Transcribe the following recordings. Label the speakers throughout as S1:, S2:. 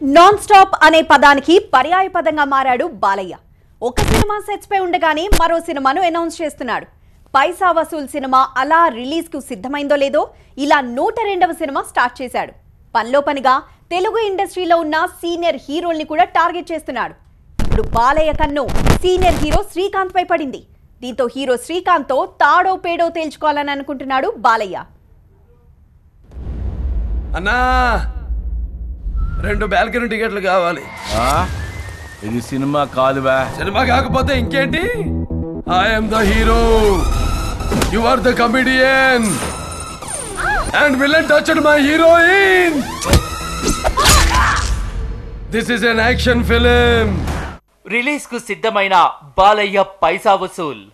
S1: Non stop అనే పదానికి పర్యాయ పదంగా మారాడు బాలయ్య. ఒక సినిమా సెట్స్ పై ఉండగానే మరో సినిమాను అనౌన్స్ చేస్తున్నాడు. పైసా వసూల్ సినిమా అలా రిలీజ్ కు సిద్ధమైందో లేదో ఇలా 102వ సినిమా స్టార్ట్ చేశాడు. పనిలో పనిగా తెలుగు ఇండస్ట్రీలో ఉన్న సీనియర్ హీరోల్ని కూడా టార్గెట్ చేస్తున్నాడు. ఇప్పుడు బాలయ్య కన్ను సీనియర్ హీరో శ్రీకాంత్ పై పడింది. దీంతో హీరో శ్రీకాంత్ తో తాడో పేడో తేల్చుకోవాలని అనుకుంటున్నాడు బాలయ్య.
S2: అన్నా 2 బాల్కనీ టికెట్లు కావాలి.
S3: ఇది సినిమా కాదువా?
S2: సినిమా కాకపోతే ఇంకేంటి? I'm the hero, you are the comedian and villain touched my heroine. This is an action film.
S4: Release కు సిద్ధమైన బాలయ్య పైసా వసూల్.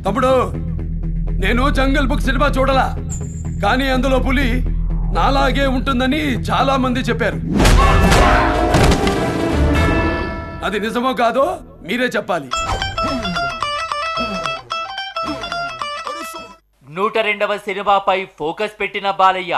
S2: తమ్ముడు, నేను జంగల్ బుక్ సినిమా చూడలా, కానీ అందులో పులి నాలాగే ఉంటుందని చాలా మంది చెప్పారు. అది నిజమో కాదో మీరే చెప్పాలి.
S4: 102వ సినిమాపై ఫోకస్ పెట్టిన బాలయ్య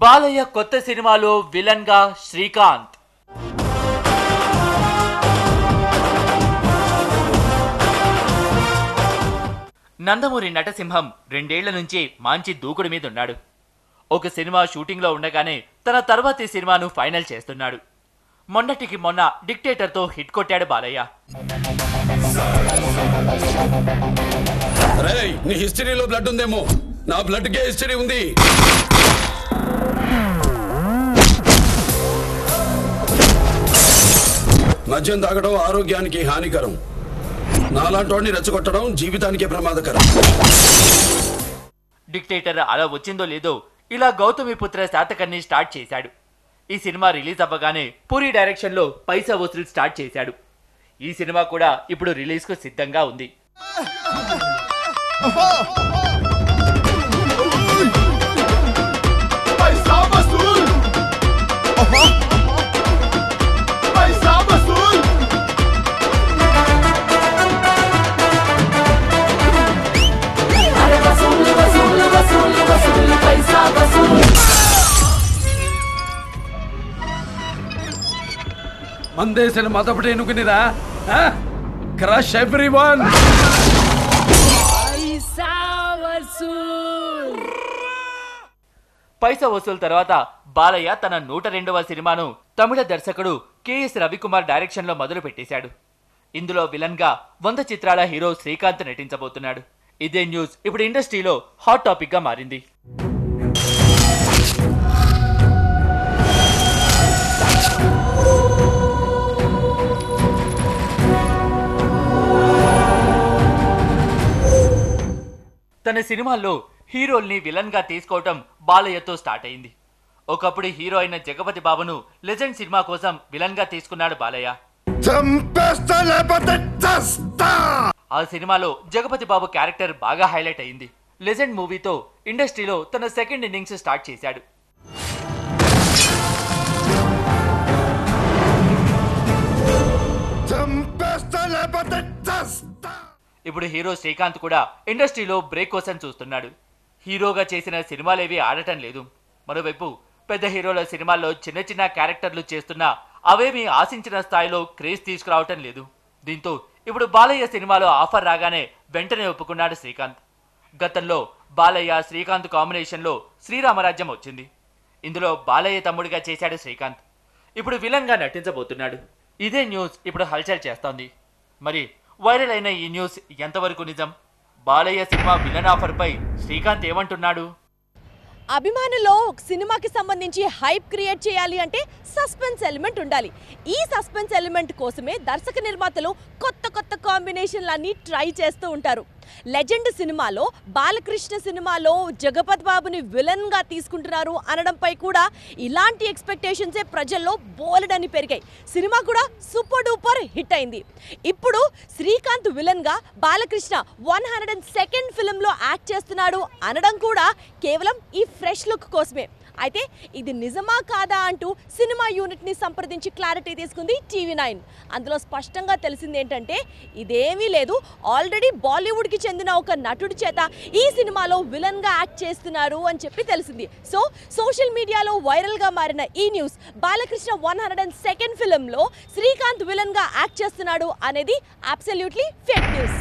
S4: బాలయ్య కొత్త సినిమాలో విలన్ గా శ్రీకాంత్. నందమూరి నటసింహం 2 ఏళ్ల నుంచి మంచి దూకుడు మీద ఉన్నాడు. ఒక సినిమా షూటింగ్ లో ఉండగానే తన తర్వాతి సినిమాను ఫైనల్ చేస్తున్నాడు. మొన్నటికి మొన్న డిక్టేటర్ తో హిట్ కొట్టాడు బాలయ్య.
S2: నీ హిస్టరీలో బ్లడ్ ఉందేమో, నా బ్లడ్ కే హిస్టరీ ఉంది. మద్యం తాగడం ఆరోగ్యానికి హానికరం, నాలాంటి రెచ్చగొట్టడం జీవితానికే ప్రమాదకరం.
S4: డిక్టేటర్ అలా వచ్చిందో లేదో ఇలా గౌతమిపుత్ర శాతకర్ణి స్టార్ట్ చేశాడు. ఈ సినిమా రిలీజ్ అవ్వగానే పూరి డైరెక్షన్ లో పైసా వసూల్ స్టార్ట్ చేశాడు. ఈ సినిమా కూడా ఇప్పుడు రిలీజ్ కు సిద్ధంగా ఉంది.
S2: మందేసిన మతపటి ఎన్నుకునిరా, క్రష్ ఎవ్రీవన్.
S4: పైసా వసూల్ తర్వాత బాలయ్య తన 102వ సినిమాను తమిళ దర్శకుడు కెఎస్ రవికుమార్ డైరెక్షన్ లో మొదలు పెట్టేశాడు. ఇందులో విలన్ గా 100 చిత్రాల హీరో శ్రీకాంత్ నటించబోతున్నాడు. ఇదే న్యూస్ ఇప్పుడు ఇండస్ట్రీలో హాట్ టాపిక్ గా మారింది. తన సినిమాల్లో హీరోల్ని విలన్ గా తీసుకోవటం బాలయ్యతో స్టార్ట్ అయింది. ఒకప్పుడు హీరో అయిన జగపతి బాబును లెజెండ్ సినిమా కోసం విలన్ గా తీసుకున్నాడు బాలయ్య. ఆ సినిమాలో జగపతి బాబు క్యారెక్టర్ బాగా హైలైట్ అయింది. లెజెండ్ మూవీతో ఇండస్ట్రీలో తన సెకండ్ ఇన్నింగ్స్ స్టార్ట్ చేశాడు. ఇప్పుడు హీరో శ్రీకాంత్ కూడా ఇండస్ట్రీలో బ్రేక్ కోసం చూస్తున్నాడు. హీరోగా చేసిన సినిమాలేవి ఆడటం లేదు. మరోవైపు పెద్ద హీరోల సినిమాల్లో చిన్న చిన్న క్యారెక్టర్లు చేస్తున్నా అవేమీ ఆశించిన స్థాయిలో క్రేజ్ తీసుకురావటం లేదు. దీంతో ఇప్పుడు బాలయ్య సినిమాలో ఆఫర్ రాగానే వెంటనే ఒప్పుకున్నాడు శ్రీకాంత్. గతంలో బాలయ్య శ్రీకాంత్ కాంబినేషన్లో శ్రీరామరాజ్యం వచ్చింది. ఇందులో బాలయ్య తమ్ముడిగా చేశాడు శ్రీకాంత్. ఇప్పుడు విలన్ గా నటించబోతున్నాడు. ఇదే న్యూస్ ఇప్పుడు హల్చల్ చేస్తోంది. మరి వైరల్ అయిన ఈ న్యూస్ ఎంతవరకు నిజం? బాలయ్య సినిమా విలన్ ఆఫర్ పై శ్రీకాంత్ ఏమంటున్నాడు?
S5: అభిమానుల్లో ఒక సినిమాకి సంబంధించి హైప్ క్రియేట్ చేయాలి అంటే సస్పెన్స్ ఎలిమెంట్ ఉండాలి. ఈ సస్పెన్స్ ఎలిమెంట్ కోసమే దర్శక నిర్మాతలు కొత్త కొత్త కాంబినేషన్లన్నీ ట్రై చేస్తూ ఉంటారు. లెజెండ్ సినిమాలో బాలకృష్ణ సినిమాలో జగపతి బాబుని విలన్ గా తీసుకుంటున్నారు అనడంపై కూడా ఇలాంటి ఎక్స్పెక్టేషన్సే ప్రజల్లో బోలెడని పెరిగాయి. సినిమా కూడా సూపర్ డూపర్ హిట్ అయింది. ఇప్పుడు శ్రీకాంత్ విలన్ గా బాలకృష్ణ 102nd ఫిల్మ్ లో యాక్ట్ చేస్తున్నాడు అనడం కూడా కేవలం ఈ ఫ్రెష్ లుక్ కోసమే. అయితే ఇది నిజమా కాదా అంటూ సినిమా యూనిట్ ని సంప్రదించి క్లారిటీ తీసుకుంది TV9. అందులో స్పష్టంగా తెలిసింది ఏంటంటే ఇదేమీ లేదు, ఆల్రెడీ బాలీవుడ్ కి చెందిన ఒక నటుడి చేత ఈ సినిమాలో విలన్ గా యాక్ట్ చేస్తున్నారు అని చెప్పి తెలిసింది. సో సోషల్ మీడియాలో వైరల్ గా మారిన ఈ న్యూస్ బాలకృష్ణ 102nd ఫిల్మ్ లో శ్రీకాంత్ విలన్ గా యాక్ట్ చేస్తున్నాడు అనేది అబ్సల్యూట్లీ ఫేక్ న్యూస్.